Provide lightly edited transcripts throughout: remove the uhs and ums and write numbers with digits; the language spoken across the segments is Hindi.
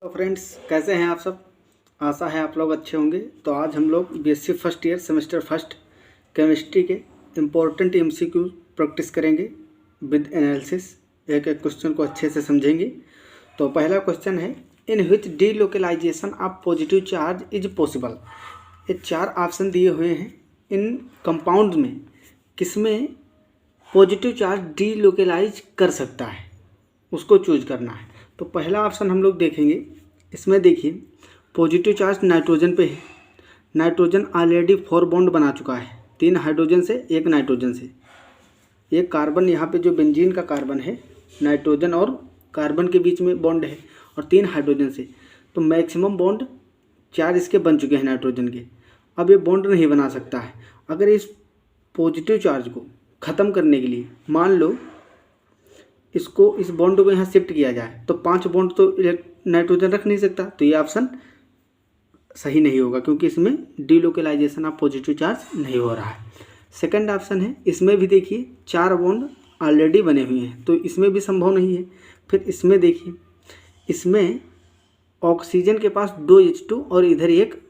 तो फ्रेंड्स, कैसे हैं आप सब। आशा है आप लोग अच्छे होंगे। तो आज हम लोग BSc first year semester first chemistry के इम्पोर्टेंट एमसीक्यू प्रैक्टिस करेंगे विद एनालिसिस। एक एक क्वेश्चन को अच्छे से समझेंगे। तो पहला क्वेश्चन है, in which D localization of positive charge is possible. ये चार ऑप्शन दिए हुए हैं। इन कंपाउंड में किसमें पॉजिटिव चार्ज डी लोकेलाइज कर सकता है, उसको चूज करना है। तो पहला ऑप्शन हम लोग देखेंगे। इसमें देखिए, पॉजिटिव चार्ज नाइट्रोजन पे है। नाइट्रोजन ऑलरेडी 4 बॉन्ड बना चुका है, 3 हाइड्रोजन से 1 नाइट्रोजन से। एक कार्बन यहाँ पे जो बेंजीन का कार्बन है, नाइट्रोजन और कार्बन के बीच में बॉन्ड है, और 3 हाइड्रोजन से। तो मैक्सिमम बॉन्ड 4 इसके बन चुके हैं नाइट्रोजन के। अब ये बॉन्ड नहीं बना सकता है। अगर इस पॉजिटिव चार्ज को ख़त्म करने के लिए मान लो इसको, इस बॉन्ड को यहाँ शिफ्ट किया जाए, तो 5 बॉन्ड तो नाइट्रोजन रख नहीं सकता। तो ये ऑप्शन सही नहीं होगा, क्योंकि इसमें डीलोकेलाइजेशन ऑफ पॉजिटिव चार्ज नहीं हो रहा है। सेकंड ऑप्शन है, इसमें भी देखिए 4 बॉन्ड ऑलरेडी बने हुए हैं, तो इसमें भी संभव नहीं है। फिर इसमें देखिए, इसमें ऑक्सीजन के पास 2 H2 और इधर एक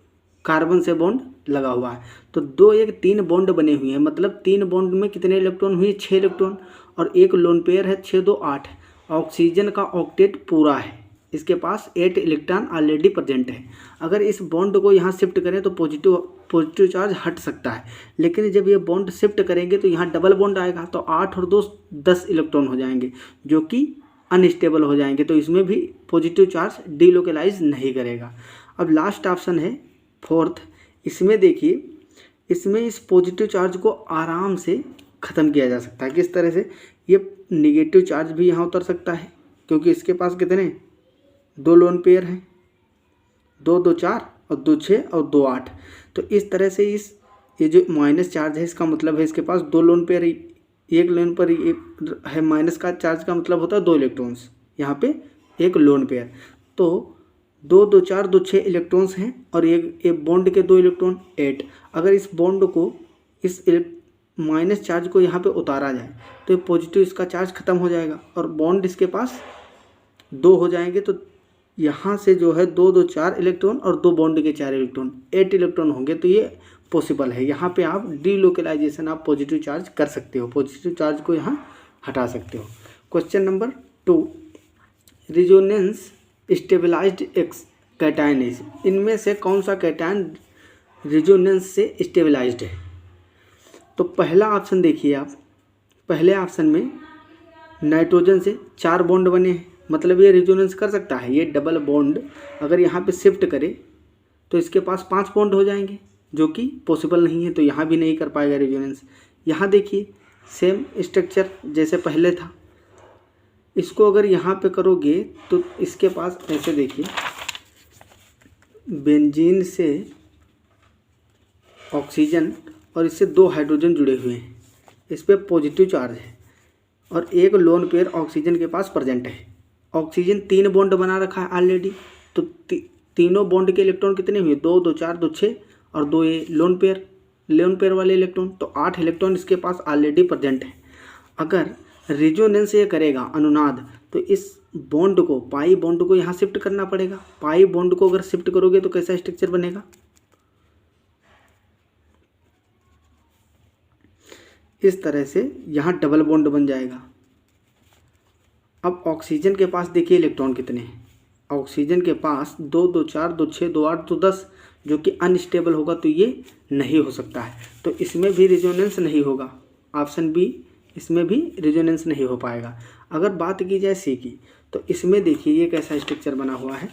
कार्बन से बॉन्ड लगा हुआ है। तो 2 1 3 बॉन्ड बने हुए हैं, मतलब 3 बॉन्ड में कितने इलेक्ट्रॉन हुए, 6 इलेक्ट्रॉन, और एक लोन पेयर है, 6 2 8। ऑक्सीजन का ऑक्टेट पूरा है, इसके पास 8 इलेक्ट्रॉन ऑलरेडी प्रेजेंट है। अगर इस बॉन्ड को यहाँ शिफ्ट करें तो पॉजिटिव चार्ज हट सकता है। लेकिन जब ये बॉन्ड शिफ्ट करेंगे तो यहाँ डबल बॉन्ड आएगा, तो 8 और 2 10 इलेक्ट्रॉन हो जाएंगे, जो कि अनस्टेबल हो जाएंगे। तो इसमें भी पॉजिटिव चार्ज डीलोकेलाइज नहीं करेगा। अब लास्ट ऑप्शन है फोर्थ। इसमें देखिए, इसमें इस पॉजिटिव चार्ज को आराम से ख़त्म किया जा सकता है। किस तरह से, ये निगेटिव चार्ज भी यहाँ उतर सकता है, क्योंकि इसके पास कितने 2 लोन पेयर हैं, 2 2 4 और 2 6 और 2 8। तो इस तरह से ये जो माइनस चार्ज है, इसका मतलब है इसके पास 2 लोन पेयर, एक लोन पर है। माइनस का चार्ज का मतलब होता है 2 इलेक्ट्रॉन्स, यहाँ पे एक लोन पेयर। तो 2 2 4 2 6 इलेक्ट्रॉन्स हैं, और एक बॉन्ड के 2 इलेक्ट्रॉन 8। अगर इस बॉन्ड को, इस माइनस चार्ज को यहाँ पे उतारा जाए, तो पॉजिटिव इसका चार्ज ख़त्म हो जाएगा, और बॉन्ड इसके पास 2 हो जाएंगे। तो यहाँ से जो है 2 2 4 इलेक्ट्रॉन और 2 बॉन्ड के 4 इलेक्ट्रॉन, 8 इलेक्ट्रॉन होंगे। तो ये पॉसिबल है। यहाँ पे आप डीलोकेलाइजेशन आप पॉजिटिव चार्ज कर सकते हो, पॉजिटिव चार्ज को यहाँ हटा सकते हो। Question number 2, resonance stabilised X cation is. इनमें से कौन सा कैटायन रिजोनेंस से स्टेबलाइज्ड है। तो पहला ऑप्शन देखिए आप, पहले ऑप्शन में नाइट्रोजन से 4 बॉन्ड बने हैं, मतलब ये रिजोनेंस कर सकता है। ये डबल बॉन्ड अगर यहाँ पे शिफ्ट करे तो इसके पास 5 बॉन्ड हो जाएंगे, जो कि पॉसिबल नहीं है। तो यहाँ भी नहीं कर पाएगा रिजोनेंस। यहाँ देखिए, सेम स्ट्रक्चर जैसे पहले था। इसको अगर यहाँ पे करोगे तो इसके पास ऐसे देखिए, बेंजीन से ऑक्सीजन और इससे 2 हाइड्रोजन जुड़े हुए हैं, इस पर पॉजिटिव चार्ज है, और एक लोन पेयर ऑक्सीजन के पास प्रेजेंट है। ऑक्सीजन 3 बॉन्ड बना रखा है ऑलरेडी। तो तीनों बॉन्ड के इलेक्ट्रॉन कितने हुए, 2 2 4 2 6 और 2 ये लोन पेयर वाले इलेक्ट्रॉन। तो 8 इलेक्ट्रॉन इसके पास ऑलरेडी प्रेजेंट है। अगर रिजोनेंस ये करेगा, अनुनाद, तो इस बॉन्ड को, पाई बॉन्ड को यहाँ शिफ्ट करना पड़ेगा। पाई बॉन्ड को अगर शिफ्ट करोगे तो कैसा स्ट्रक्चर बनेगा, इस तरह से यहाँ डबल बॉन्ड बन जाएगा। अब ऑक्सीजन के पास देखिए इलेक्ट्रॉन कितने हैं। ऑक्सीजन के पास 2 2 4 2 6 2 8 2 10, जो कि अनस्टेबल होगा, तो ये नहीं हो सकता है। तो इसमें भी रिजोनेंस नहीं होगा। ऑप्शन बी, इसमें भी रिजोनेंस नहीं हो पाएगा। अगर बात की जाए सी की, तो इसमें देखिए ये कैसा स्ट्रक्चर बना हुआ है।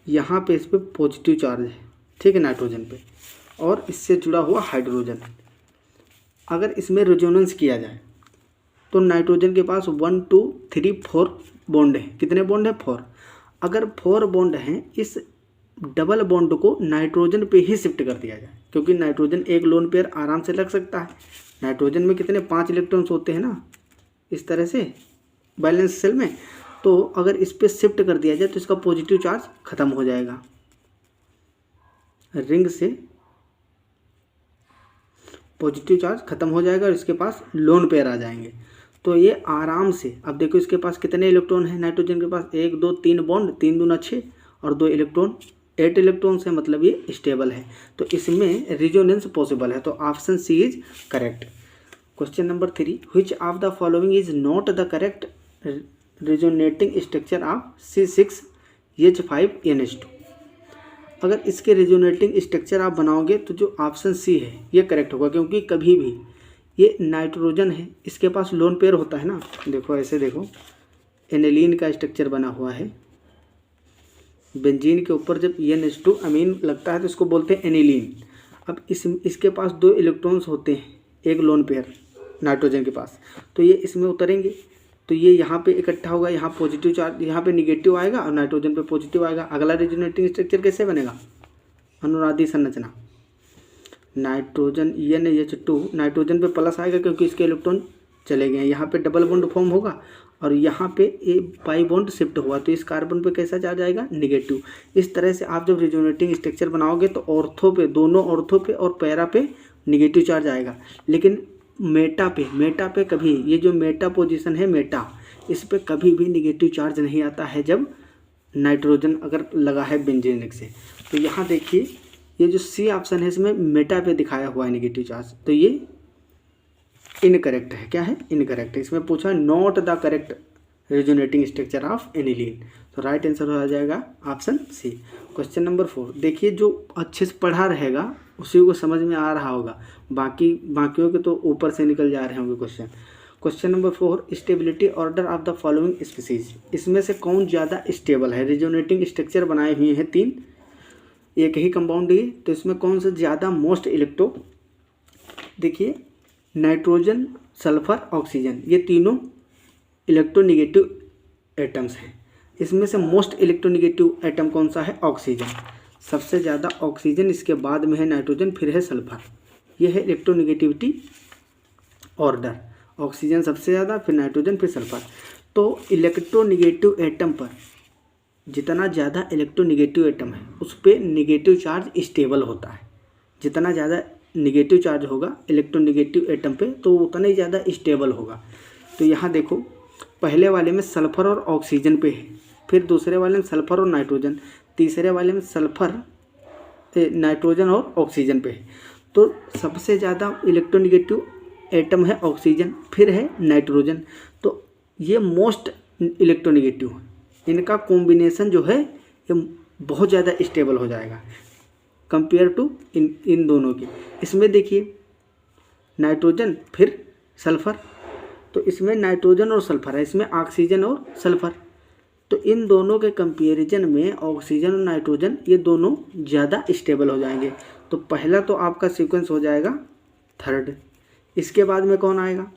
यहाँ पे इस पर पॉजिटिव चार्ज है, ठीक है, नाइट्रोजन पे, और इससे जुड़ा हुआ हाइड्रोजन। अगर इसमें रिजोनेंस किया जाए तो नाइट्रोजन के पास 1 2 3 4 बॉन्ड है। कितने बॉन्ड है, 4। अगर 4 बॉन्ड हैं, इस डबल बॉन्ड को नाइट्रोजन पे ही शिफ्ट कर दिया जाए, क्योंकि नाइट्रोजन एक लोन पेयर आराम से लग सकता है। नाइट्रोजन में कितने 5 इलेक्ट्रॉन्स होते हैं ना, इस तरह से बैलेंस सेल में। तो अगर इस पर शिफ्ट कर दिया जाए तो इसका पॉजिटिव चार्ज ख़त्म हो जाएगा। रिंग से पॉजिटिव चार्ज खत्म हो जाएगा और इसके पास लोन पेयर आ जाएंगे। तो ये आराम से, अब देखो इसके पास कितने इलेक्ट्रॉन हैं, नाइट्रोजन के पास 1 2 3 बॉन्ड, 3 दूना 6 और 2 इलेक्ट्रॉन, 8 इलेक्ट्रॉन है, मतलब ये स्टेबल है। तो इसमें रिजोनेंस पॉसिबल है, तो option C is correct. Question number 3, which of the following is not the correct resonating structure of C6H5NH2। अगर इसके रिजोनेटिंग स्ट्रक्चर आप बनाओगे तो जो ऑप्शन सी है ये करेक्ट होगा, क्योंकि कभी भी ये नाइट्रोजन है, इसके पास लोन पेयर होता है ना। देखो ऐसे देखो, एनिलीन का स्ट्रक्चर बना हुआ है, बेंजीन के ऊपर जब NH2 अमीन लगता है तो इसको बोलते हैं एनिलीन। अब इसके पास 2 इलेक्ट्रॉन्स होते हैं, एक लोन पेयर नाइट्रोजन के पास, तो ये इसमें उतरेंगे, तो ये यहाँ पे इकट्ठा होगा, यहाँ पॉजिटिव चार्ज, यहाँ पे निगेटिव आएगा और नाइट्रोजन पे पॉजिटिव आएगा। अगला रिजोनेटिंग स्ट्रक्चर कैसे बनेगा, अनुनादी संरचना, नाइट्रोजन NH2, नाइट्रोजन पे प्लस आएगा क्योंकि इसके इलेक्ट्रॉन चले गए हैं, यहाँ पे डबल बॉन्ड फॉर्म होगा और यहाँ पे ए पाई बॉन्ड शिफ्ट हुआ, तो इस कार्बन पे कैसा चार्ज आएगा, निगेटिव। इस तरह से आप जब रिजोनेटिंग स्ट्रक्चर बनाओगे तो ऑर्थो पे, दोनों ऑर्थो पे और पैरा पे निगेटिव चार्ज आएगा, लेकिन मेटा पे कभी, ये जो मेटा पोजीशन है मेटा, इस पे कभी भी निगेटिव चार्ज नहीं आता है जब नाइट्रोजन अगर लगा है बेंजीन से। तो यहाँ देखिए ये जो सी ऑप्शन है इसमें मेटा पे दिखाया हुआ है निगेटिव चार्ज, तो ये इनकरेक्ट है। क्या है, इनकरेक्ट है। इसमें पूछा not the correct resonating structure of aniline, तो राइट आंसर हो जाएगा ऑप्शन सी। क्वेश्चन नंबर 4, देखिए जो अच्छे से पढ़ा रहेगा उसी को समझ में आ रहा होगा, बाकियों के तो ऊपर से निकल जा रहे होंगे question. Question number 4, stability order of the following species, इसमें से कौन ज़्यादा स्टेबल है। रिजोनेटिंग स्ट्रक्चर बनाए हुए हैं 3, एक ही कंपाउंड है, तो इसमें कौन सा ज़्यादा मोस्ट इलेक्ट्रो, देखिए नाइट्रोजन, सल्फर, ऑक्सीजन, ये तीनों इलेक्ट्रोनिगेटिव एटम्स हैं। इसमें से मोस्ट इलेक्ट्रोनिगेटिव एटम कौन सा है, ऑक्सीजन, सबसे ज़्यादा ऑक्सीजन, इसके बाद में है नाइट्रोजन, फिर है सल्फर। यह है इलेक्ट्रोनिगेटिविटी ऑर्डर, ऑक्सीजन सबसे ज़्यादा, फिर नाइट्रोजन, फिर सल्फर। तो इलेक्ट्रोनिगेटिव एटम पर जितना ज़्यादा इलेक्ट्रोनिगेटिव एटम है उस पर निगेटिव चार्ज स्टेबल होता है। जितना ज़्यादा निगेटिव चार्ज होगा इलेक्ट्रोनिगेटिव एटम पे तो उतना ही ज़्यादा स्टेबल होगा। तो यहाँ देखो पहले वाले में सल्फर और ऑक्सीजन पे है, फिर दूसरे वाले में सल्फर और नाइट्रोजन, तीसरे वाले में सल्फर, नाइट्रोजन और ऑक्सीजन पे है। तो सबसे ज़्यादा इलेक्ट्रोनिगेटिव एटम है ऑक्सीजन, फिर है नाइट्रोजन, तो ये मोस्ट इलेक्ट्रोनिगेटिव है। इनका कॉम्बिनेशन जो है ये बहुत ज़्यादा स्टेबल हो जाएगा कंपेयर टू इन दोनों की। इसमें देखिए नाइट्रोजन फिर सल्फर, तो इसमें नाइट्रोजन और सल्फर है, इसमें ऑक्सीजन और सल्फर। तो इन दोनों के कंपैरिजन में ऑक्सीजन और नाइट्रोजन ये दोनों ज़्यादा स्टेबल हो जाएंगे। तो पहला तो आपका सीक्वेंस हो जाएगा थर्ड, इसके बाद में कौन आएगा,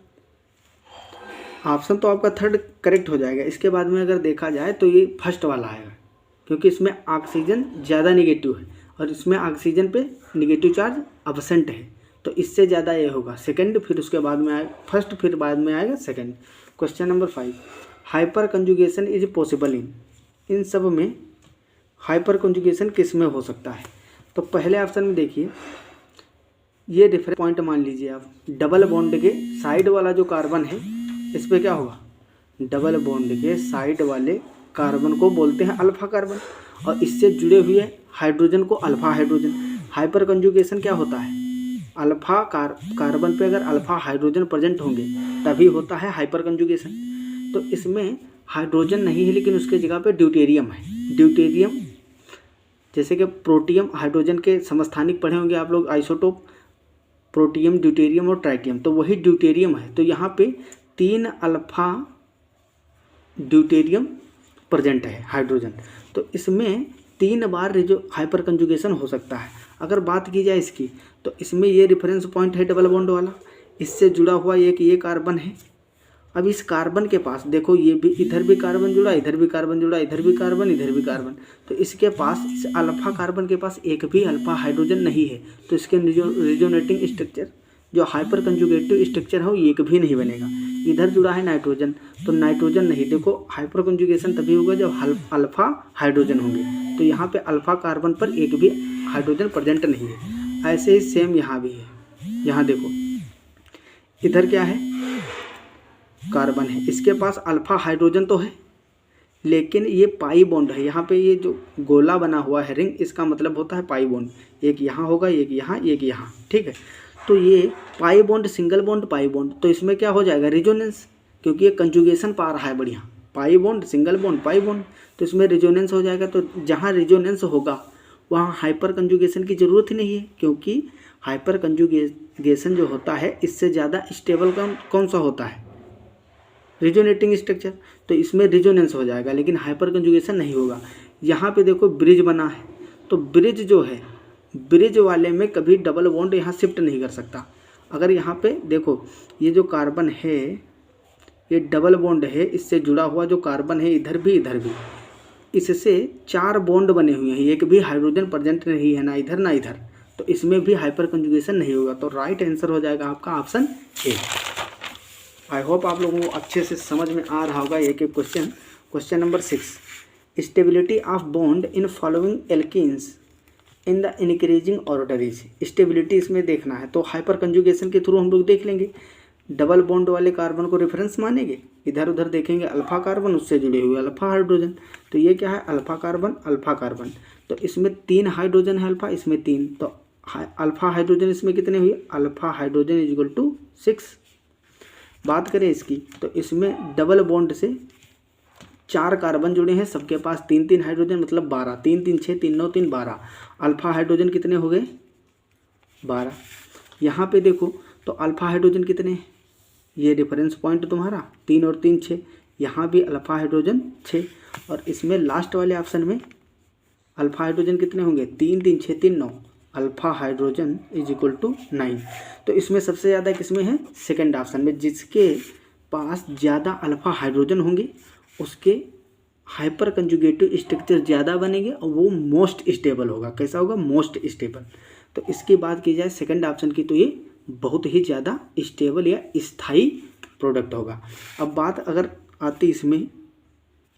ऑप्शन तो आपका थर्ड करेक्ट हो जाएगा। इसके बाद में अगर देखा जाए तो ये फर्स्ट वाला आएगा, क्योंकि इसमें ऑक्सीजन ज़्यादा निगेटिव है और इसमें ऑक्सीजन पे निगेटिव चार्ज अब्सेंट है, तो इससे ज़्यादा ये होगा सेकंड, फिर उसके बाद में आएगा फर्स्ट, फिर बाद में आएगा second. Question number 5, hyper conjugation is possible in सब में हाइपर कंजुगेशन किस में हो सकता है। तो पहले ऑप्शन में देखिए ये रेफरेंस पॉइंट मान लीजिए आप, डबल बॉन्ड के साइड वाला जो कार्बन है इस पर क्या होगा, डबल बॉन्ड के साइड वाले कार्बन को बोलते हैं अल्फा कार्बन, और इससे जुड़े हुए हाइड्रोजन को अल्फा हाइड्रोजन। हाइपर कंजुगेशन क्या होता है, अल्फा कार्बन पे अगर अल्फा हाइड्रोजन प्रेजेंट होंगे तभी होता है हाइपर कंजुगेशन। तो इसमें हाइड्रोजन नहीं है लेकिन उसके जगह पे ड्यूटेरियम है। ड्यूटेरियम जैसे कि प्रोटियम हाइड्रोजन के समस्थानिक पढ़े होंगे आप लोग, आइसोटोप, प्रोटियम, ड्यूटेरियम और ट्राइटियम, तो वही ड्यूटेरियम है। तो यहाँ पे 3 अल्फा ड्यूटेरियम प्रेजेंट है हाइड्रोजन, तो इसमें 3 बार जो हाइपर कंजुगेशन हो सकता है। अगर बात की जाए इसकी तो इसमें ये रेफरेंस पॉइंट है डबल बॉन्ड वाला, इससे जुड़ा हुआ एक ये कार्बन है। अब इस कार्बन के पास देखो ये भी, इधर भी कार्बन जुड़ा, इधर भी कार्बन जुड़ा, इधर भी कार्बन, इधर भी कार्बन, तो इसके पास इस अल्फा कार्बन के पास एक भी अल्फा हाइड्रोजन नहीं है, तो इसके रिजोनेटिंग स्ट्रक्चर जो हाइपर कंजुगेटिव स्ट्रक्चर है वो एक भी नहीं बनेगा। इधर जुड़ा है नाइट्रोजन, तो नाइट्रोजन नहीं, देखो हाइपर कंजुगेशन तभी होगा जब अल्फा हाइड्रोजन होंगे, तो यहाँ पे अल्फा कार्बन पर एक भी हाइड्रोजन प्रेजेंट नहीं है। ऐसे ही सेम यहाँ भी है, यहाँ देखो इधर क्या है, कार्बन है, इसके पास अल्फा हाइड्रोजन तो है लेकिन ये पाई बॉन्ड है। यहाँ पे ये जो गोला बना हुआ है रिंग, इसका मतलब होता है पाई बॉन्ड। एक यहाँ होगा, एक यहाँ, एक यहाँ, ठीक है। तो ये pi bond, single bond, pi bond, तो इसमें क्या हो जाएगा, रिजोनेंस, क्योंकि ये कंजुगेशन पा रहा है बढ़िया। Pi bond, single bond, pi bond, तो इसमें रिजोनेंस हो जाएगा। तो जहाँ रिजोनेंस होगा वहाँ हाइपर कंजुगेशन की ज़रूरत ही नहीं है, क्योंकि हाइपर कंजुगेशन जो होता है इससे ज़्यादा स्टेबल कौन सा होता है, रिजोनेटिंग स्ट्रक्चर। तो इसमें रिजोनेंस हो जाएगा लेकिन हाइपर कंजुगेशन नहीं होगा। यहाँ पे देखो ब्रिज बना है, तो ब्रिज जो है, ब्रिज वाले में कभी डबल बॉन्ड यहाँ शिफ्ट नहीं कर सकता। अगर यहाँ पे देखो ये जो कार्बन है ये डबल बॉन्ड है, इससे जुड़ा हुआ जो कार्बन है इधर भी, इससे 4 बॉन्ड बने हुए हैं, एक भी हाइड्रोजन प्रेजेंट नहीं है, ना इधर ना इधर, तो इसमें भी हाइपर कंजुगेशन नहीं होगा। तो राइट आंसर हो जाएगा आपका ऑप्शन ए। आई होप आप लोगों को अच्छे से समझ में आ रहा होगा एक एक question. Question number 6, stability of bond in following alkenes in the increasing order is. Stability इसमें देखना है तो हाइपर कंजुगेशन के थ्रू हम लोग देख लेंगे। डबल बॉन्ड वाले कार्बन को रेफरेंस मानेंगे, इधर उधर देखेंगे अल्फा कार्बन, उससे जुड़े हुए अल्फा हाइड्रोजन। तो ये क्या है, अल्फा कार्बन, अल्फा कार्बन, तो इसमें 3 हाइड्रोजन है अल्फा, इसमें 3, तो अल्फा हाइड्रोजन इसमें कितने हुए, alpha hydrogen is equal to 6। बात करें इसकी तो इसमें डबल बॉन्ड से 4 कार्बन जुड़े हैं, सबके पास 3 हाइड्रोजन, मतलब 12, 3 3 6 3 9 3 12। अल्फा हाइड्रोजन कितने हो गए, 12। यहाँ पे देखो तो अल्फा हाइड्रोजन कितने हैं, ये रेफरेंस पॉइंट तुम्हारा 3 और 3 6, यहाँ भी अल्फा हाइड्रोजन 6, और इसमें लास्ट वाले ऑप्शन में अल्फा हाइड्रोजन कितने होंगे, 3 3 6 3 9, alpha hydrogen is equal to 9। तो इसमें सबसे ज़्यादा किसमें है, सेकंड ऑप्शन में, जिसके पास ज़्यादा अल्फा हाइड्रोजन होंगे उसके हाइपर कंजुगेटिव स्ट्रक्चर ज़्यादा बनेंगे और वो मोस्ट स्टेबल होगा। कैसा होगा, मोस्ट स्टेबल। तो इसकी बात की जाए सेकंड ऑप्शन की तो ये बहुत ही ज़्यादा स्टेबल या स्थायी प्रोडक्ट होगा। अब बात अगर आती इसमें,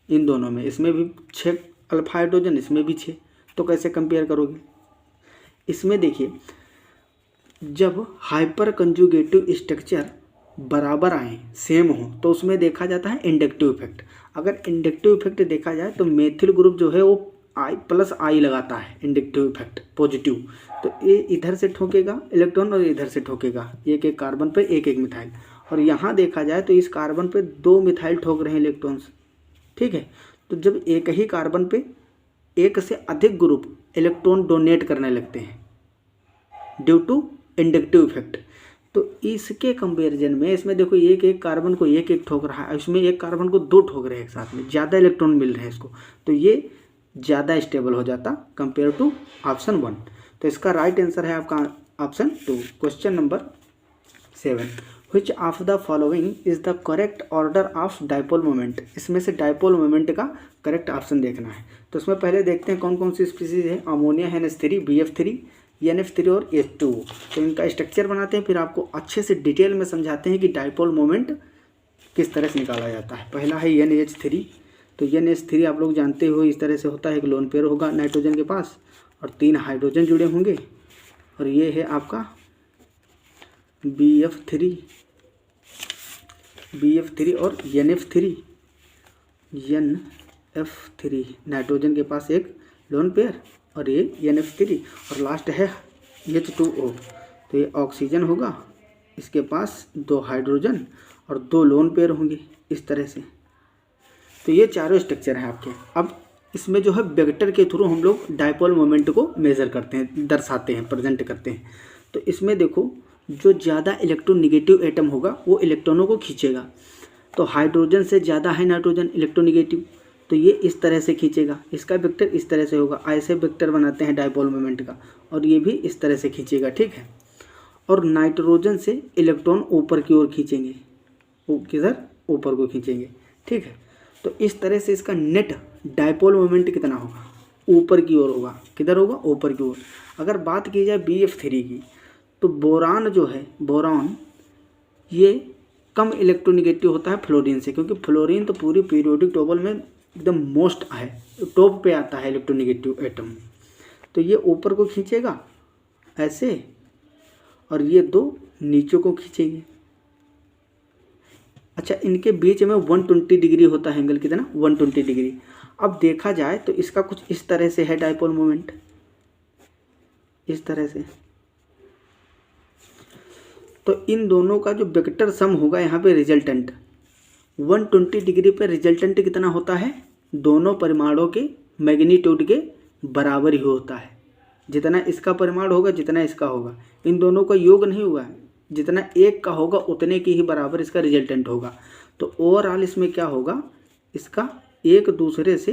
इन दोनों में, इसमें भी 6 अल्फा हाइड्रोजन, इसमें भी 6, तो कैसे कंपेयर करोगे। इसमें देखिए जब हाइपर कंजुगेटिव स्ट्रक्चर बराबर आए, सेम हो, तो उसमें देखा जाता है इंडक्टिव इफेक्ट। अगर इंडक्टिव इफेक्ट देखा जाए तो मेथिल ग्रुप जो है वो I+I लगाता है, इंडक्टिव इफेक्ट पॉजिटिव। तो ये इधर से ठोकेगा इलेक्ट्रॉन और इधर से ठोकेगा, एक एक कार्बन पे एक एक मिथाइल। और यहाँ देखा जाए तो इस कार्बन पे 2 मिथाइल ठोक रहे हैं इलेक्ट्रॉन्स, ठीक है। तो जब एक ही कार्बन पे एक से अधिक ग्रुप इलेक्ट्रॉन डोनेट करने लगते हैं ड्यू टू इंडक्टिव इफेक्ट, तो इसके कंपैरिजन में इसमें देखो एक एक कार्बन को एक एक ठोक रहा है, इसमें एक कार्बन को 2 ठोक रहे हैं एक साथ में, ज़्यादा इलेक्ट्रॉन मिल रहे हैं इसको, तो ये ज़्यादा स्टेबल हो जाता कंपेयर टू ऑप्शन 1। तो इसका राइट आंसर है आपका option 2। Question number 7, which of the following is the correct order of dipole moment. इसमें से डाइपोल मोमेंट का करेक्ट ऑप्शन देखना है। तो इसमें पहले देखते हैं कौन कौन सी स्पीसीज है, अमोनिया NH3, BF3, NF3 और H2। तो इनका स्ट्रक्चर बनाते हैं, फिर आपको अच्छे से डिटेल में समझाते हैं कि डाइपोल मोमेंट किस तरह से निकाला जाता है। पहला है NH3। तो NH3 आप लोग जानते हो इस तरह से होता है, एक लोन पेयर होगा नाइट्रोजन के पास और 3 हाइड्रोजन जुड़े होंगे, और ये है आपका BF3 और NF3, नाइट्रोजन के पास एक लोन पेयर और ये NF3, और लास्ट है H2O। तो ये ऑक्सीजन होगा, इसके पास 2 हाइड्रोजन और 2 लोन पेयर होंगे इस तरह से। तो ये चारों स्ट्रक्चर हैं आपके। अब इसमें जो है वेक्टर के थ्रू हम लोग डाइपोल मोमेंट को मेज़र करते हैं, दर्शाते हैं, प्रेजेंट करते हैं। तो इसमें देखो जो ज़्यादा इलेक्ट्रोनेगेटिव एटम होगा वो इलेक्ट्रॉनों को खींचेगा। तो हाइड्रोजन से ज़्यादा है नाइट्रोजन इलेक्ट्रोनेगेटिव, तो ये इस तरह से खींचेगा, इसका वेक्टर इस तरह से होगा। ऐसे वेक्टर बनाते हैं डाइपोल मोमेंट का, और ये भी इस तरह से खींचेगा, ठीक है। और नाइट्रोजन से इलेक्ट्रॉन ऊपर की ओर खींचेंगे, किधर, ऊपर को खींचेंगे, ठीक है। तो इस तरह से इसका नेट डाइपोल मोमेंट कितना होगा, ऊपर की ओर होगा। किधर होगा, ऊपर की ओर। अगर बात की जाए BF3 की, तो बोरान जो है, बोरान ये कम इलेक्ट्रोनेगेटिव होता है फ्लोरीन से, क्योंकि फ्लोरीन तो पूरी पीरियोडिक टेबल में एकदम मोस्ट है, टॉप पे आता है इलेक्ट्रोनेगेटिव एटम। तो ये ऊपर को खींचेगा ऐसे, और ये दो नीचे को खींचेंगे। अच्छा, इनके बीच में 120 डिग्री होता है एंगल, कितना 120 डिग्री। अब देखा जाए तो इसका कुछ इस तरह से है डाइपोल मोमेंट, इस तरह से। तो इन दोनों का जो वेक्टर सम होगा यहाँ पे रिजल्टेंट 120 डिग्री पे रिजल्टेंट कितना होता है, दोनों परिमाणों के मैग्नीट्यूड के बराबर ही होता है। जितना इसका परिमाण होगा जितना इसका होगा, इन दोनों का योग नहीं हुआ है, जितना एक का होगा उतने की ही बराबर इसका रिजल्टेंट होगा। तो ओवरऑल इसमें क्या होगा, इसका एक दूसरे से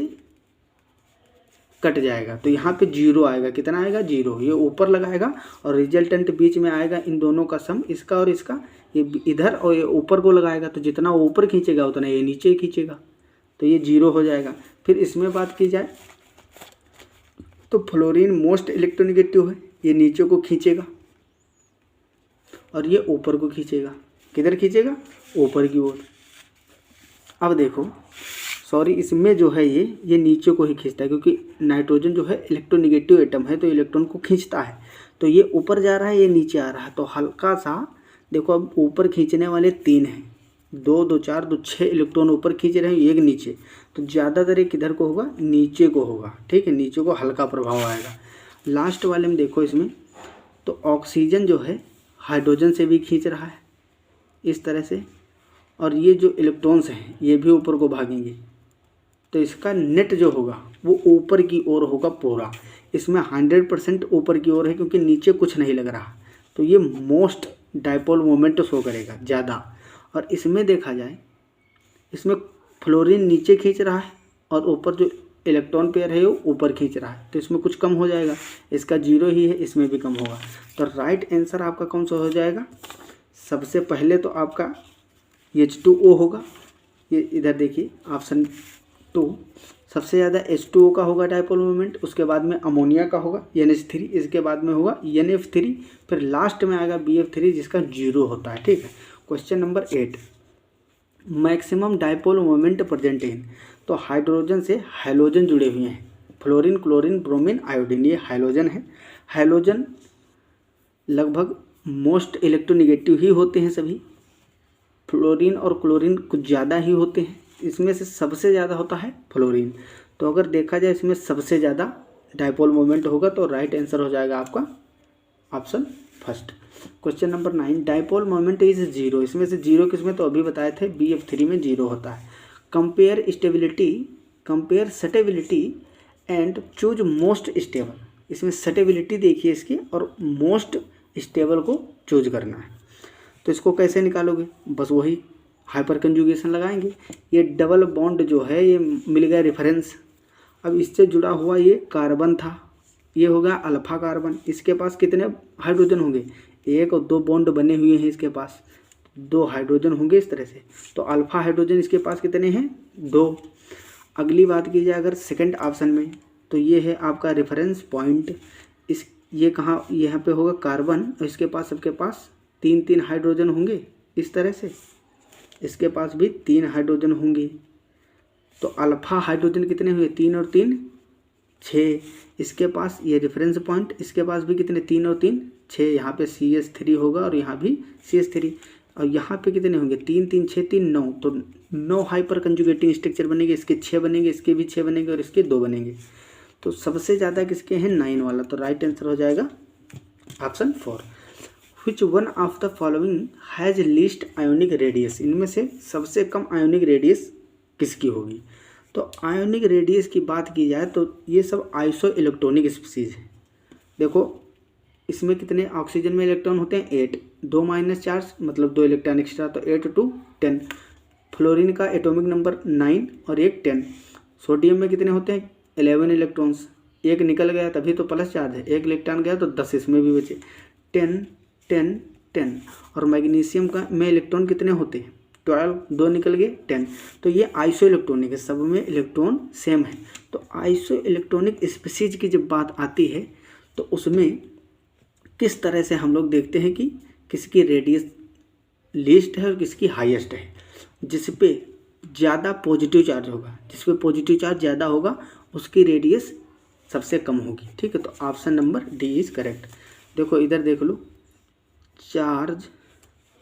कट जाएगा, तो यहाँ पे जीरो आएगा। कितना आएगा, जीरो। ये ऊपर लगाएगा और रिजल्टेंट बीच में आएगा, इन दोनों का सम, इसका और इसका, ये इधर और ये ऊपर को लगाएगा, तो जितना ऊपर खींचेगा उतना ये नीचे खींचेगा, तो ये जीरो हो जाएगा। फिर इसमें बात की जाए तो फ्लोरीन मोस्ट इलेक्ट्रोनेगेटिव है, ये नीचे को खींचेगा और ये ऊपर को खींचेगा। किधर खींचेगा, ऊपर की ओर। अब देखो, सॉरी, इसमें जो है ये नीचे को ही खींचता है, क्योंकि नाइट्रोजन जो है इलेक्ट्रोनेगेटिव एटम है, तो इलेक्ट्रॉन को खींचता है। तो ये ऊपर जा रहा है, ये नीचे आ रहा है, तो हल्का सा देखो, अब ऊपर खींचने वाले 3 हैं, 2 2 4 2 6 इलेक्ट्रॉन ऊपर खींच रहे हैं, एक नीचे। तो ज़्यादातर ये किधर को होगा, नीचे को होगा। ठीक है, नीचे को हल्का प्रभाव आएगा। लास्ट वाले में देखो, इसमें तो ऑक्सीजन जो है हाइड्रोजन से भी खींच रहा है इस तरह से, और ये जो इलेक्ट्रॉन्स हैं ये भी ऊपर को भागेंगे, तो इसका नेट जो होगा वो ऊपर की ओर होगा पूरा। इसमें 100% ऊपर की ओर है, क्योंकि नीचे कुछ नहीं लग रहा, तो ये मोस्ट डाइपोल मोमेंट शो करेगा ज़्यादा। और इसमें देखा जाए, इसमें फ्लोरीन नीचे खींच रहा है और ऊपर जो इलेक्ट्रॉन पेयर है वो ऊपर खींच रहा है, तो इसमें कुछ कम हो जाएगा, इसका जीरो ही है, इसमें भी कम होगा। तो राइट आंसर आपका कौन सा हो जाएगा, सबसे पहले तो आपका H2O होगा। ये इधर देखिए ऑप्शन 2, सबसे ज़्यादा H2O का होगा डाइपोल मोमेंट, उसके बाद में अमोनिया का होगा NH3, इसके बाद में होगा NF3, फिर लास्ट में आएगा BF3 जिसका जीरो होता है। ठीक है, question number 8, maximum dipole moment present in. तो हाइड्रोजन से हैलोजन जुड़े हुए हैं, फ्लोरीन, क्लोरीन, ब्रोमीन, आयोडीन, ये हैलोजन है। हैलोजन लगभग मोस्ट इलेक्ट्रोनेगेटिव ही होते हैं सभी, फ्लोरीन और क्लोरीन कुछ ज़्यादा ही होते हैं, इसमें से सबसे ज़्यादा होता है फ्लोरीन। तो अगर देखा जाए इसमें सबसे ज़्यादा डाइपोल मोमेंट होगा, तो राइट आंसर हो जाएगा आपका option first. Question number 9, dipole moment is zero. इसमें से जीरो किसमें, तो अभी बताए थे BF3 में जीरो होता है। Compare stability and choose most stable. इसमें स्टेबिलिटी देखिए इसकी, और मोस्ट स्टेबल को चूज करना है। तो इसको कैसे निकालोगे, बस वही हाइपर कंजुगेशन लगाएंगे। ये डबल बॉन्ड जो है ये मिल गया रेफरेंस। अब इससे जुड़ा हुआ ये कार्बन था, ये हो गया अल्फा कार्बन। इसके पास कितने हाइड्रोजन होंगे, 1 और 2 बॉन्ड बने हुए हैं, इसके पास 2 हाइड्रोजन होंगे इस तरह से। तो अल्फा हाइड्रोजन इसके पास कितने हैं, 2। अगली बात की जाए अगर सेकंड ऑप्शन में, तो ये है आपका रेफरेंस पॉइंट। इस ये कहाँ, यहाँ पे होगा कार्बन, और इसके पास सबके पास 3 हाइड्रोजन होंगे इस तरह से, इसके पास भी 3 हाइड्रोजन होंगे। तो अल्फा हाइड्रोजन कितने हुए, 3 और 3 6। इसके पास ये रेफरेंस पॉइंट, इसके पास भी कितने, 3 और 3 6। यहाँ पे CH3 होगा और यहाँ भी CH3, और यहाँ पे कितने होंगे, 3 3 6 3 9। तो 9 हाइपर कंजुगेटिंग स्ट्रक्चर बनेंगे, इसके 6 बनेंगे, इसके भी 6 बनेंगे और इसके 2 बनेंगे। तो सबसे ज़्यादा किसके हैं, 9 वाला। तो राइट आंसर हो जाएगा option 4। Which one of the following has least ionic radius? इनमें से सबसे कम आयोनिक रेडियस किसकी होगी। तो आयोनिक रेडियस की बात की जाए तो ये सब आइसो इलेक्ट्रॉनिक स्पीसीज है। देखो इसमें कितने ऑक्सीजन में इलेक्ट्रॉन होते हैं, 8, 2 माइनस चार्ज मतलब 2 इलेक्ट्रॉन एक्स्ट्रा, तो 8 2 10। फ्लोरीन का एटॉमिक नंबर 9 और एक 10। सोडियम में कितने होते हैं, 11 इलेक्ट्रॉन्स, एक निकल गया तभी तो प्लस चार्ज है, एक इलेक्ट्रॉन गया तो 10 इसमें भी बचे, 10 10 10। और मैग्नीशियम का में इलेक्ट्रॉन कितने होते हैं, 12, 2 निकल गए 10। तो ये आइसो इलेक्ट्रॉनिक है, सब में इलेक्ट्रॉन सेम है। तो आइसो इलेक्ट्रॉनिक स्पीसीज की जब बात आती है तो उसमें किस तरह से हम लोग देखते हैं कि किसकी रेडियस लीस्ट है और किसकी हाईएस्ट है। जिस पे ज़्यादा पॉजिटिव चार्ज होगा, जिस पे पॉजिटिव चार्ज ज़्यादा होगा उसकी रेडियस सबसे कम होगी। ठीक है, तो option number D is correct. देखो इधर देख लो, charge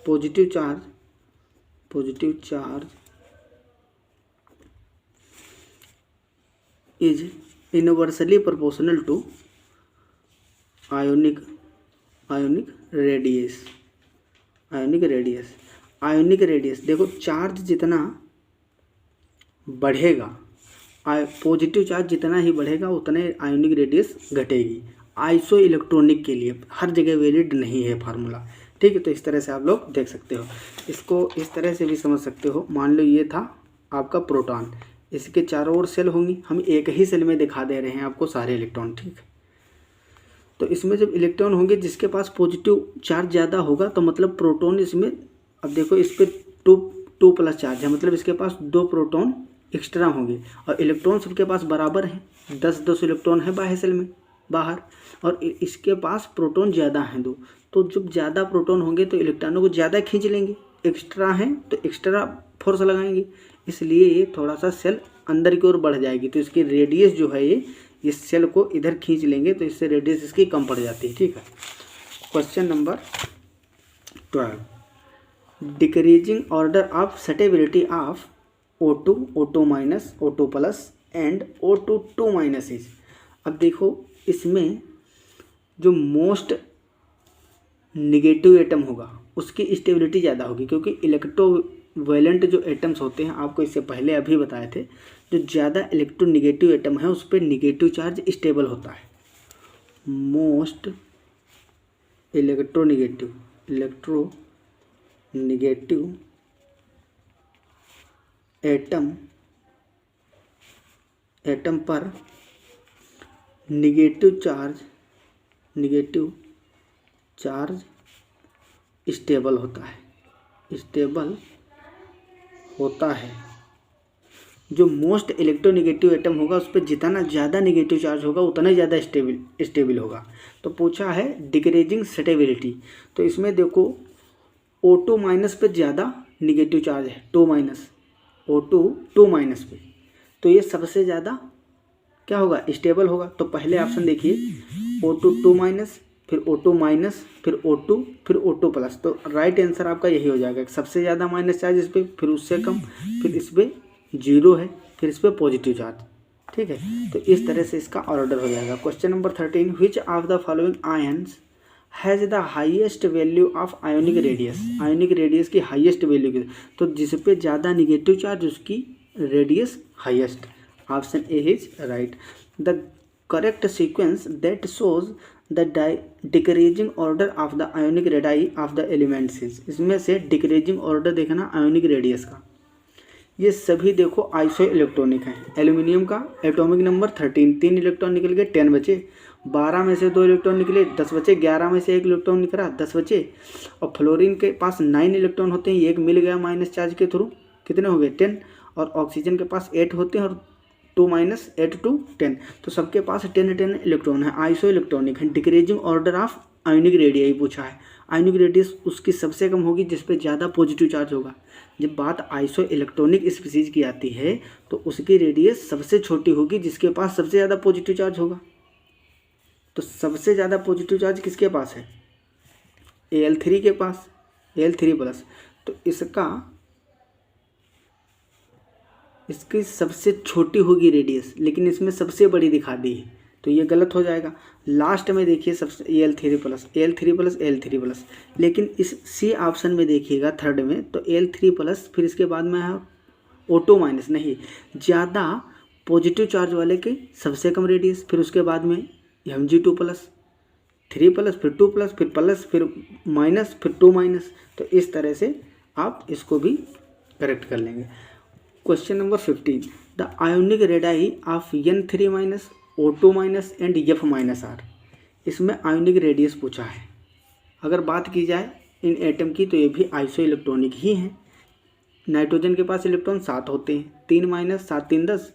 positive charge is inversely proportional to ionic radius. देखो चार्ज जितना बढ़ेगा, पॉजिटिव चार्ज जितना ही बढ़ेगा उतने आयोनिक रेडियस घटेगी। आइसो इलेक्ट्रॉनिक के लिए हर जगह वैलिड नहीं है फार्मूला, ठीक है। तो इस तरह से आप लोग देख सकते हो, इसको इस तरह से भी समझ सकते हो। मान लो ये था आपका प्रोटॉन, इसके चारों ओर सेल होंगी, हम एक ही सेल में दिखा दे रहे हैं आपको सारे इलेक्ट्रॉन, ठीक है। तो इसमें जब इलेक्ट्रॉन होंगे जिसके पास पॉजिटिव चार्ज ज़्यादा होगा तो मतलब प्रोटॉन इसमें, अब देखो इस पर टू प्लस चार्ज है, मतलब इसके पास 2 प्रोटॉन एक्स्ट्रा होंगे, और इलेक्ट्रॉन सबके पास बराबर हैं, 10 इलेक्ट्रॉन है बाहर सेल में बाहर, और इसके पास प्रोटॉन ज़्यादा हैं 2। तो जब ज़्यादा प्रोटॉन होंगे तो इलेक्ट्रॉनों को ज़्यादा खींच लेंगे, एक्स्ट्रा हैं तो एक्स्ट्रा फोर्स लगाएंगे, इसलिए ये थोड़ा सा सेल अंदर की ओर बढ़ जाएगी। तो इसकी रेडियस जो है ये इस सेल को इधर खींच लेंगे, तो इससे रेडियस इसकी कम पड़ जाती है, ठीक है। Question number 12, decreasing order of stability of O2, O2-, O2+ and O2-2- is. अब देखो इसमें जो मोस्ट निगेटिव एटम होगा उसकी स्टेबिलिटी ज़्यादा होगी, क्योंकि इलेक्ट्रोवेलेंट जो एटम्स होते हैं, आपको इससे पहले अभी बताए थे, जो ज़्यादा इलेक्ट्रोनिगेटिव एटम है उस पर निगेटिव चार्ज स्टेबल होता है। मोस्ट इलेक्ट्रोनिगेटिव एटम पर निगेटिव चार्ज स्टेबल होता है। जो मोस्ट इलेक्ट्रोनिगेटिव एटम होगा उस पर जितना ज़्यादा निगेटिव चार्ज होगा उतना ज़्यादा स्टेबल होगा। तो पूछा है डिक्रीजिंग स्टेबिलिटी, तो इसमें देखो O2- पे ज़्यादा निगेटिव चार्ज है, O2-2- पे, तो ये सबसे ज़्यादा क्या होगा, स्टेबल होगा। तो पहले ऑप्शन देखिए, O2-2-, फिर O2-, फिर O2, फिर O2+। तो राइट आंसर आपका यही हो जाएगा, सबसे ज़्यादा माइनस चार्ज इस पर, फिर उससे कम, फिर इस पर 0 है, फिर इस पर पॉजिटिव चार्ज, ठीक है। तो इस तरह से इसका ऑर्डर हो जाएगा। Question number 13, which of the following ions has the highest value of ionic radius. Ionic radius की हाईएस्ट वैल्यू, तो जिस पे ज़्यादा निगेटिव चार्ज उसकी radius highest. Option A is right. The correct sequence that shows the decreasing order of the ionic radii of the elements is. इसमें से डिक्रीजिंग ऑर्डर देखना आयोनिक रेडियस का, ये सभी देखो आइसो इलेक्ट्रॉनिक हैं। एल्यूमिनियम का एटॉमिक नंबर 13, 3 इलेक्ट्रॉन निकल गए, 10 बचे। 12 में से 2 इलेक्ट्रॉन निकले, 10 बचे। 11 में से 1 इलेक्ट्रॉन निकला, 10 बचे। और फ्लोरीन के पास 9 इलेक्ट्रॉन होते हैं, 1 मिल गया माइनस चार्ज के थ्रू, कितने हो गए, 10। और ऑक्सीजन के पास 8 होते हैं, और 2- 8 to 10, तो सबके पास 10 इलेक्ट्रॉन है, आइसो इलेक्ट्रॉनिक है। Decreasing order of ionic radius पूछा है। आयोनिक रेडियस उसकी सबसे कम होगी जिस पे ज़्यादा पॉजिटिव चार्ज होगा। जब बात आइसो इलेक्ट्रॉनिक स्पीसीज की आती है तो उसकी रेडियस सबसे छोटी होगी जिसके पास सबसे ज़्यादा पॉजिटिव चार्ज होगा। तो सबसे ज़्यादा पॉजिटिव चार्ज किसके पास है, Al3 के पास, Al3+। तो इसकी सबसे छोटी होगी रेडियस, लेकिन इसमें सबसे बड़ी दिखा दी है, तो ये गलत हो जाएगा। लास्ट में देखिए सबसे Al3+, लेकिन इस सी ऑप्शन में देखिएगा थर्ड में, तो Al3+, फिर इसके बाद में है O2-, नहीं, ज़्यादा पॉजिटिव चार्ज वाले के सबसे कम रेडियस, फिर उसके बाद में Mg2+, 3+, फिर 2+, फिर प्लस, फिर माइनस, फिर 2-। तो इस तरह से आप इसको भी करेक्ट कर लेंगे। Question number 15, the ionic radii of N3-, O2- and F-R। इसमें आयोनिक रेडियस पूछा है। अगर बात की जाए इन एटम की तो ये भी आइसो इलेक्ट्रॉनिक ही हैं। नाइट्रोजन के पास इलेक्ट्रॉन 7 होते हैं, 3- 7 3 10।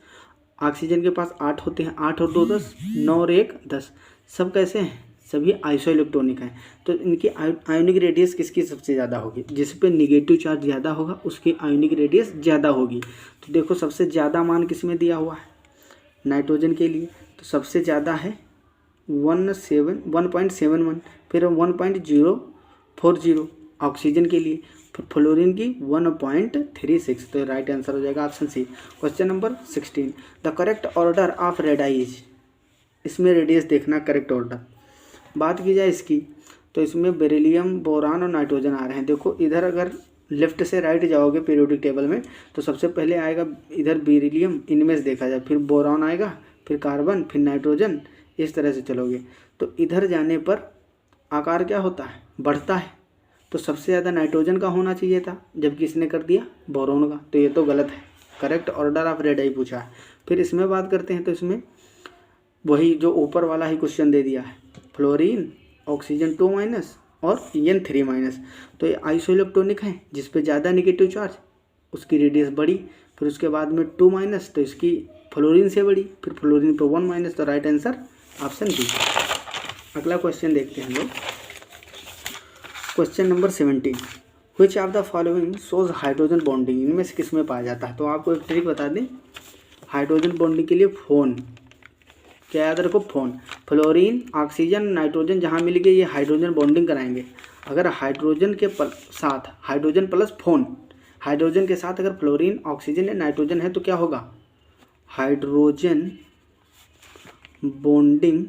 ऑक्सीजन के पास 8 होते हैं, 8 और 2 10, 9 और 1 10। सब कैसे हैं, सभी आइसो इलेक्ट्रॉनिक हैं। तो इनकी आयोनिक रेडियस किसकी सबसे ज़्यादा होगी, जिस पे निगेटिव चार्ज ज़्यादा होगा उसकी आयोनिक रेडियस ज़्यादा होगी। तो देखो सबसे ज़्यादा मान किस में दिया हुआ है, नाइट्रोजन के लिए, तो सबसे ज़्यादा है 1.71, फिर 1.04, 40 ऑक्सीजन के लिए, फ्लोरीन की 1.36। तो राइट आंसर हो जाएगा option C. Question number 16, the correct order of radii is. इसमें रेडियस देखना करेक्ट ऑर्डर। बात की जाए इसकी तो इसमें बेरिलियम, बोरान और नाइट्रोजन आ रहे हैं। देखो इधर अगर लेफ्ट से राइट जाओगे पीरियोडिक टेबल में तो सबसे पहले आएगा इधर बेरिलियम, इनमें से देखा जाए, फिर बोरान आएगा, फिर कार्बन, फिर नाइट्रोजन, इस तरह से चलोगे तो इधर जाने पर आकार क्या होता है, बढ़ता है। तो सबसे ज़्यादा नाइट्रोजन का होना चाहिए था, जबकि इसने कर दिया बोरोन का, तो ये तो गलत है। करेक्ट ऑर्डर ऑफ रेडाई पूछा है। फिर इसमें बात करते हैं तो इसमें वही जो ऊपर वाला ही क्वेश्चन दे दिया है, फ्लोरीन, ऑक्सीजन 2- और N 3-। तो ये आइसोइलेक्ट्रॉनिक है, जिस पे ज़्यादा नेगेटिव चार्ज उसकी रेडियस बढ़ी, फिर उसके बाद में 2- तो इसकी फ्लोरीन से बढ़ी, फिर फ्लोरीन पे 1-। तो राइट आंसर ऑप्शन बी। अगला क्वेश्चन देखते हैं लोग, question number 17, which of the following shows hydrogen bonding. इनमें से किस में पाया जाता है। तो आपको एक ट्रिक बता दें, हाइड्रोजन बॉन्डिंग के लिए फोन, क्या याद रखो, फोन, फ्लोरीन, ऑक्सीजन, नाइट्रोजन जहाँ मिल गए ये हाइड्रोजन बॉन्डिंग कराएंगे। अगर हाइड्रोजन के साथ हाइड्रोजन प्लस फोन, हाइड्रोजन के साथ अगर फ्लोरीन, ऑक्सीजन या नाइट्रोजन है तो क्या होगा, हाइड्रोजन बॉन्डिंग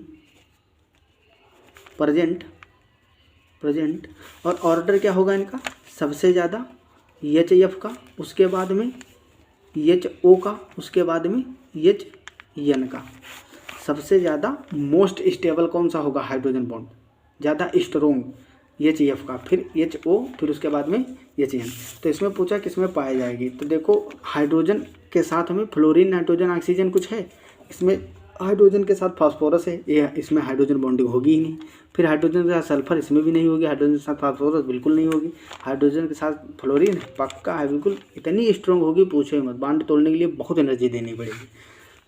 प्रेजेंट। और ऑर्डर क्या होगा इनका, सबसे ज़्यादा HF का, उसके बाद में HO का, उसके बाद में HN का। सबसे ज़्यादा मोस्ट स्टेबल कौन सा होगा हाइड्रोजन बॉन्ड, ज़्यादा स्ट्रोंग HF का, फिर HO, फिर उसके बाद में HN। तो इसमें पूछा किस में पाई जाएगी। तो देखो हाइड्रोजन के साथ में फ्लोरीन, नाइट्रोजन, ऑक्सीजन कुछ है, इसमें हाइड्रोजन के साथ फास्फोरस है, ये इसमें हाइड्रोजन बॉन्डिंग होगी ही नहीं। फिर हाइड्रोजन के साथ सल्फर, इसमें भी नहीं होगी। हाइड्रोजन के साथ फास्फोरस बिल्कुल नहीं होगी। हाइड्रोजन के साथ फ्लोरीन पक्का है, बिल्कुल इतनी स्ट्रॉन्ग होगी पूछो ही मत, बॉन्ड तोड़ने के लिए बहुत एनर्जी देनी पड़ेगी।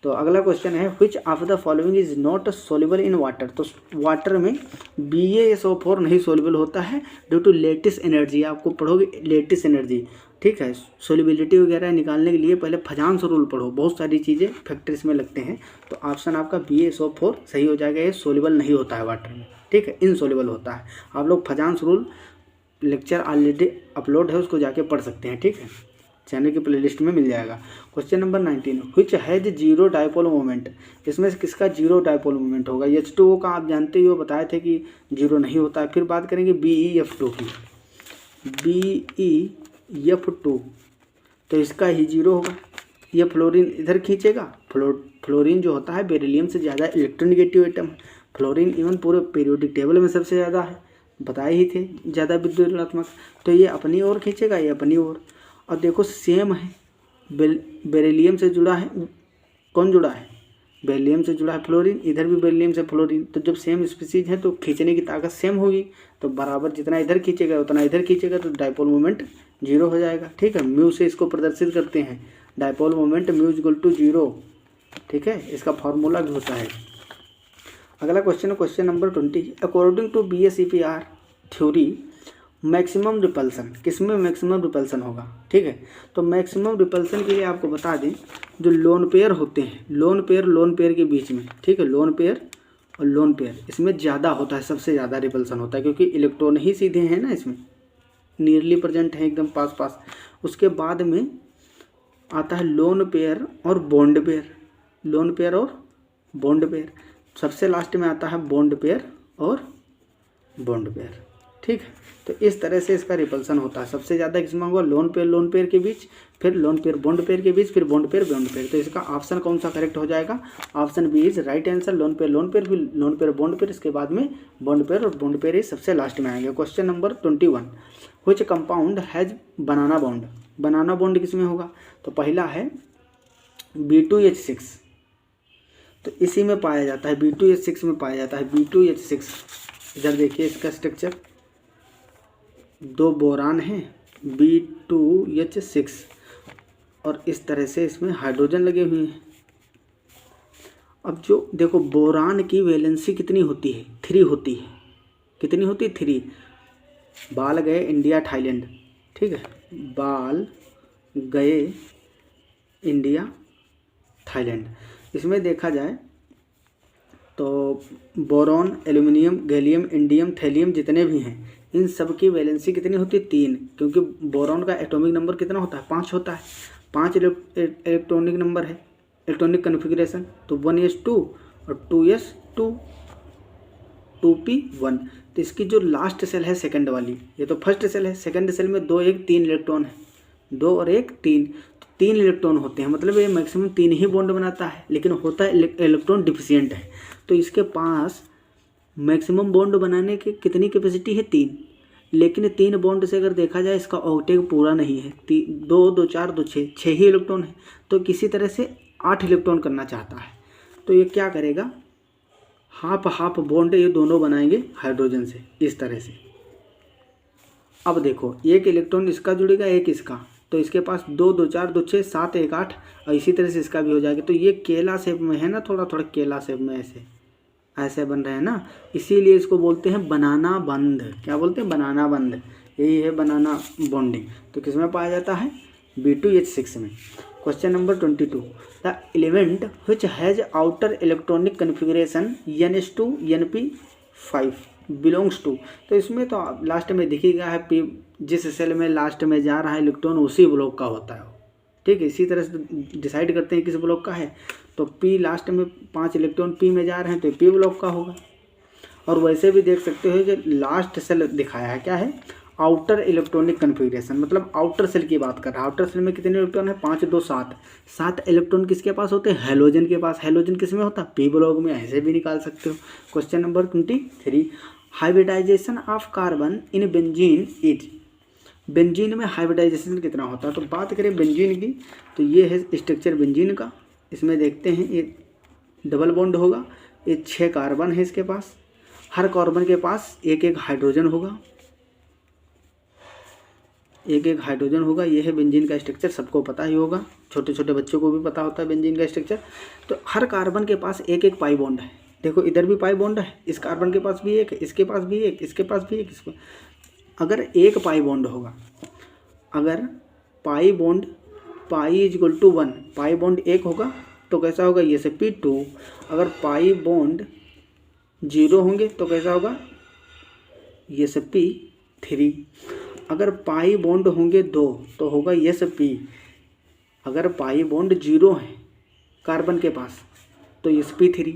तो अगला क्वेश्चन है, which of the following is not soluble in water. तो वाटर में BaSO4 नहीं सोल्यूबल होता है ड्यू टू लेटिस एनर्जी। आपको पढ़ोगे लेटिस एनर्जी, ठीक है। सोल्यूबिलिटी वगैरह निकालने के लिए पहले फजांस रूल पढ़ो, बहुत सारी चीज़ें फैक्टर्स में लगते हैं। तो ऑप्शन आपका BaSO4 सही हो जाएगा। ये सोल्यूबल नहीं होता है वाटर में, ठीक है, इनसोल्यूबल होता है। आप लोग Fajans rule lecture already upload है, उसको जाके पढ़ सकते हैं, ठीक है, चैनल की प्लेलिस्ट में मिल जाएगा। Question number 19, which has zero dipole moment. इसमें से किसका जीरो डायपोल मोमेंट होगा। H2O का आप जानते ही हो, बताए थे कि जीरो नहीं होता है। फिर बात करेंगे BeF2 की, BeF2 तो इसका ही जीरो होगा। ये फ्लोरीन इधर खींचेगा, फ्लोरीन जो होता है बेरिलियम से ज़्यादा इलेक्ट्रोनेगेटिव एटम है। फ्लोरीन इवन पूरे पीरियोडिक टेबल में सबसे ज़्यादा है, बताए ही थे, ज़्यादा विद्युत ऋणात्मक। तो ये अपनी ओर खींचेगा, ये अपनी ओर। और देखो सेम है, बेरिलियम से जुड़ा है, कौन जुड़ा है, बेरिलियम से जुड़ा है फ्लोरीन, इधर भी बेरिलियम से फ्लोरीन। तो जब सेम स्पीसीज है तो खींचने की ताकत सेम होगी, तो बराबर जितना इधर खींचेगा उतना इधर खींचेगा, तो डायपोल मोमेंट जीरो हो जाएगा, ठीक है। म्यू से इसको प्रदर्शित करते हैं, dipole moment mu equal to zero, ठीक है, इसका फॉर्मूला भी होता है। अगला क्वेश्चन है question number 20, according to BaCpR theory maximum repulsion, किसमें मैक्सिमम रिपल्सन होगा, ठीक है। तो मैक्सिमम रिपल्सन के लिए आपको बता दें, जो लोन पेयर होते हैं, लोन पेयर के बीच में, ठीक है, लोन पेयर और लोन पेयर, इसमें ज़्यादा होता है, सबसे ज़्यादा रिपल्सन होता है, क्योंकि इलेक्ट्रॉन ही सीधे हैं ना, इसमें नियरली प्रेजेंट है, एकदम पास। उसके बाद में आता है लोन पेयर और बॉन्ड पेयर, लोन पेयर और बॉन्ड पेयर, सबसे लास्ट में आता है बॉन्ड पेयर और बॉन्ड पेयर, ठीक है। तो इस तरह से इसका रिपल्सन होता है। सबसे ज़्यादा किसमें होगा, लोन पेयर के बीच, फिर लोन पेयर बॉन्ड पेयर के बीच, फिर बॉन्ड पेयर। तो इसका ऑप्शन कौन सा करेक्ट हो जाएगा, option B is right answer. Lone pair, फिर लोन पेयर बॉन्ड पेयर, इसके बाद में बॉन्ड पेयर, और बॉन्ड पेयर ये सबसे लास्ट में आएंगे। Question number 21, which compound has banana bond. Banana bond किसमें होगा, तो पहला है B2H6, तो इसी में पाया जाता है, B2H6 में पाया जाता है, B2H6। इधर देखिए इसका स्ट्रक्चर, दो बोरान हैं B2H6 और इस तरह से इसमें हाइड्रोजन लगे हुए हैं। अब जो देखो बोरान की वैलेंसी कितनी होती है, 3 होती है। कितनी होती है, 3। बाल गए इंडिया थाईलैंड, ठीक है, बाल गए इंडिया थाईलैंड। इसमें देखा जाए तो boron, aluminium, gallium, indium, thallium जितने भी हैं, इन सब की वैलेंसी कितनी होती है 3, क्योंकि बोरॉन का एटॉमिक नंबर कितना होता है 5 होता है। 5 इलेक्ट्रॉनिक नंबर है, इलेक्ट्रॉनिक कन्फिग्रेशन, तो 1s2 और 2s2 2p1। तो इसकी जो लास्ट सेल है सेकंड वाली, ये तो फर्स्ट सेल है, सेकंड सेल में 2 1 3 इलेक्ट्रॉन है, 2 और 1 3, तो 3 इलेक्ट्रॉन होते हैं, मतलब ये मैक्सिमम 3 ही बॉन्ड बनाता है, लेकिन होता है इलेक्ट्रॉन डिफिशिएंट है। तो इसके पास मैक्सिमम बॉन्ड बनाने की कितनी कैपेसिटी है 3, लेकिन 3 बॉन्ड से अगर देखा जाए इसका ऑक्टेट पूरा नहीं है, 2 2 4 2 6 ही इलेक्ट्रॉन है, तो किसी तरह से 8 इलेक्ट्रॉन करना चाहता है। तो ये क्या करेगा, हाफ हाफ बॉन्ड ये दोनों बनाएंगे हाइड्रोजन से इस तरह से। अब देखो एक इलेक्ट्रॉन इसका जुड़ेगा, एक इसका, तो इसके पास 2 2 4 2 6 7 1 8, और इसी तरह से इसका भी हो जाएगा। तो ये केला शेप में है ना, थोड़ा थोड़ा केला शेप में ऐसे बन रहे हैं ना, इसीलिए इसको बोलते हैं बनाना बंध। क्या बोलते हैं, बनाना बंध, यही है बनाना बॉन्डिंग। तो किस में पाया जाता है, B2H6 में। Question number 22, the element which has outer electronic configuration NH2 NP5 belongs to. तो इसमें तो लास्ट में दिखेगा है P, जिस सेल में लास्ट में जा रहा है इलेक्ट्रॉन उसी ब्लॉक का होता है, ठीक है। इसी तरह से डिसाइड करते हैं किस ब्लॉक का है, तो P लास्ट में 5 इलेक्ट्रॉन P में जा रहे हैं तो P ब्लॉक का होगा। और वैसे भी देख सकते हो जो लास्ट सेल दिखाया है क्या है, आउटर इलेक्ट्रॉनिक कन्फिग्रेशन, मतलब आउटर सेल की बात कर रहा है। आउटर सेल में कितने इलेक्ट्रॉन है, 5 2 7, 7 इलेक्ट्रॉन किसके पास होते हैं, हेलोजन के पास। हेलोजन किस में होता है, P ब्लॉक में, ऐसे भी निकाल सकते हो। Question number 23, hybridization of carbon in benzene is. Benzene में हाइब्रिडाइजेशन कितना होता है, तो बात करें बेंजीन की, तो ये है स्ट्रक्चर बेंजीन का। इसमें देखते हैं ये डबल बॉन्ड होगा, ये 6 कार्बन है इसके पास, हर कार्बन के पास एक एक हाइड्रोजन होगा, एक एक हाइड्रोजन होगा। ये है बेंजीन का स्ट्रक्चर, सबको पता ही होगा, छोटे छोटे बच्चों को भी पता होता है बेंजीन का स्ट्रक्चर। तो हर कार्बन के पास एक एक पाई बॉन्ड है, देखो इधर भी पाई बॉन्ड है, इस कार्बन के पास भी एक है, इसके पास भी एक, इसके पास भी एक, इसको अगर एक पाई बॉन्ड होगा, अगर pi bond pi is equal to 1, pi bond एक होगा तो कैसा होगा, ये से P2। अगर पाई बॉन्ड 0 होंगे तो कैसा होगा, ये से P3। अगर पाई बॉन्ड होंगे 2 तो होगा ये से P। अगर पाई बॉन्ड 0 है कार्बन के पास तो ये से P3,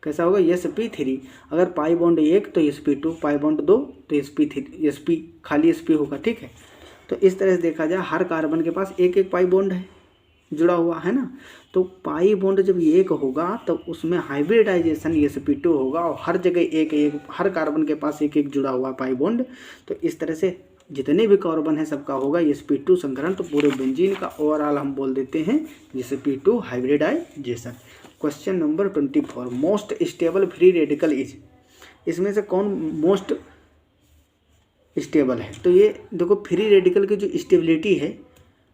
कैसा होगा, ये से P3। अगर पाई बॉन्ड 1 तो ये से P2, पाई बॉन्ड 2 तो ये से P3, ये से P, खाली SP होगा, ठीक है। तो इस तरह से देखा जाए हर कार्बन के पास एक एक पाई बॉन्ड है जुड़ा हुआ है ना। तो पाई बॉन्ड जब ये एक होगा तो उसमें हाइब्रिडाइजेशन ये से P2 होगा, और हर जगह एक एक, हर कार्बन के पास एक एक जुड़ा हुआ पाई बॉन्ड। तो इस तरह से जितने भी कार्बन है सबका होगा ये P2 संकरण। तो पूरे बेंजीन का ओवरऑल हम बोल देते हैं जैसे P2 hybridization. Question number 24, most stable free radical is. इसमें से कौन मोस्ट स्टेबल है, तो ये देखो फ्री रेडिकल की जो स्टेबिलिटी है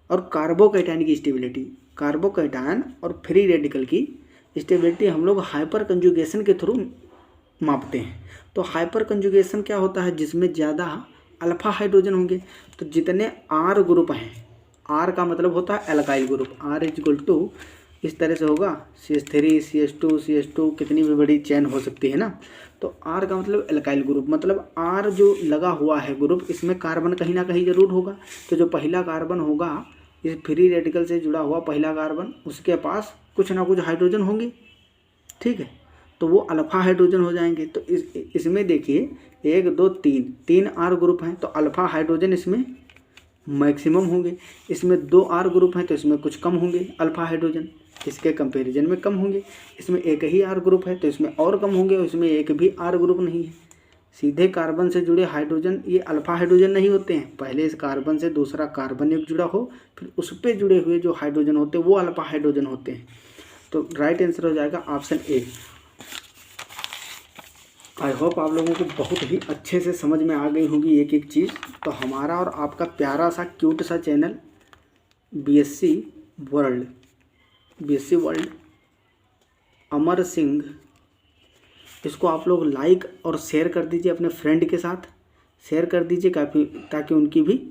और कार्बोकैटायन की स्टेबिलिटी, कार्बोकैटायन और फ्री रेडिकल की स्टेबिलिटी हम लोग हाइपर कंजुगेशन के थ्रू मापते हैं। तो हाइपर कंजुगेशन क्या होता है, जिसमें ज़्यादा अल्फा हाइड्रोजन होंगे। तो जितने R ग्रुप हैं, R का मतलब होता है alkyl group, R is equal to इस तरह से होगा CH3 CH2 CH2, कितनी भी बड़ी चेन हो सकती है ना। तो R का मतलब एल्काइल ग्रुप, मतलब R जो लगा हुआ है ग्रुप, इसमें कार्बन कहीं ना कहीं जरूर होगा। तो जो पहला कार्बन होगा इस फ्री रेडिकल से जुड़ा हुआ पहला कार्बन, उसके पास कुछ ना कुछ हाइड्रोजन होंगे, ठीक है, तो वो अल्फा हाइड्रोजन हो जाएंगे। तो इसमें देखिए 1 2 3 R ग्रुप हैं तो अल्फा हाइड्रोजन इसमें मैक्सिमम होंगे। इसमें 2 R ग्रुप हैं तो इसमें कुछ कम होंगे अल्फा हाइड्रोजन, इसके कंपैरिजन में कम होंगे। इसमें एक ही R ग्रुप है तो इसमें और कम होंगे, और इसमें एक भी R ग्रुप नहीं है। सीधे कार्बन से जुड़े हाइड्रोजन ये अल्फा हाइड्रोजन नहीं होते हैं, पहले इस कार्बन से दूसरा कार्बन एक जुड़ा हो, फिर उस पर जुड़े हुए जो हाइड्रोजन होते हैं वो अल्फा हाइड्रोजन होते हैं। तो राइट आंसर हो जाएगा ऑप्शन A। आई होप आप लोगों को बहुत ही अच्छे से समझ में आ गई होगी एक एक चीज़। तो हमारा और आपका प्यारा सा क्यूट सा channel BSc world Amar Singh, इसको आप लोग लाइक और शेयर कर दीजिए, अपने फ्रेंड के साथ शेयर कर दीजिए ताकि उनकी भी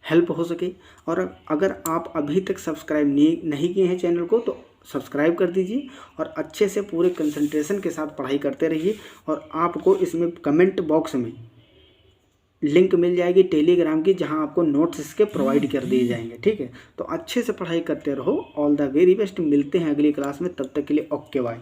हेल्प हो सके। और अगर आप अभी तक सब्सक्राइब नहीं किए हैं चैनल को तो सब्सक्राइब कर दीजिए, और अच्छे से पूरे कंसंट्रेशन के साथ पढ़ाई करते रहिए। और आपको इसमें कमेंट बॉक्स में लिंक मिल जाएगी टेलीग्राम की, जहां आपको नोट्स इसके प्रोवाइड कर दिए जाएंगे। ठीक है, तो अच्छे से पढ़ाई करते रहो। All the very best. मिलते हैं अगली क्लास में, तब तक के लिए ओके बाय।